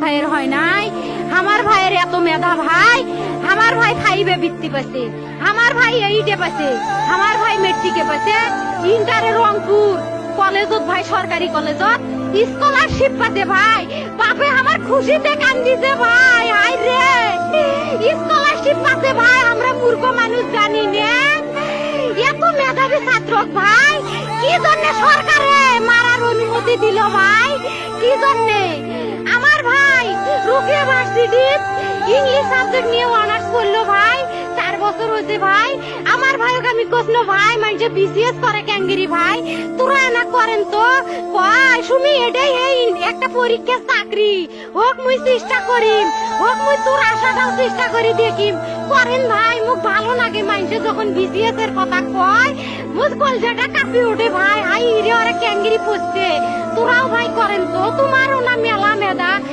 ভাইয়ের হয় নাই। আমার ভাইয়ের এত মেধা ভাই, আমার ভাই 5-এ বৃত্তি পাইছে, আমার ভাই 8-এ পাইছে, আমার ভাই মেট্রিকে পাইছে, ইন্টারে রংপুর কলেজত ভাই, সরকারি কলেজত স্কলারশিপ পাতে ভাই। বাপে আমার খুশিতে কান্দিছে ভাই, হাই রে স্কলারশিপ পাতে ভাই। আমরা মূর্খ মানুষ জানি না এত মেধাবী ছাত্র ভাই কি জন্য সরকারে মারার অনুমতি দিল ভাই, কি জন্য? আমার ভাই রুকিয়া ভার্সিটি ইংলিশ সাবজেক্ট নিয়ে অনার্স করলো ভাই, 4 বছর হয়েছে ভাই। আমার ভাইকে আমি কইছিল ভাই মানে বিসিএস করে ক্যাঙ্গিরি ভাই, তোরা না করেন তো কয় সুমি এটাই এই একটা পরীক্ষা চাকরি হোক, মুই চেষ্টা করিম, হোক মুই তোর আশাটাও চেষ্টা করি দেখিম। করেন ভাই, মুখ ভালো লাগে মানুষে যখন বিসিএস এর কথা কয়, মুখ কলজাটা কাঁপি ওঠে ভাই। হাই রে ওরা ক্যাঙ্গিরি পড়ছে, তোরাও ভাই করেন তো, তোমারও না মেলা মেধা।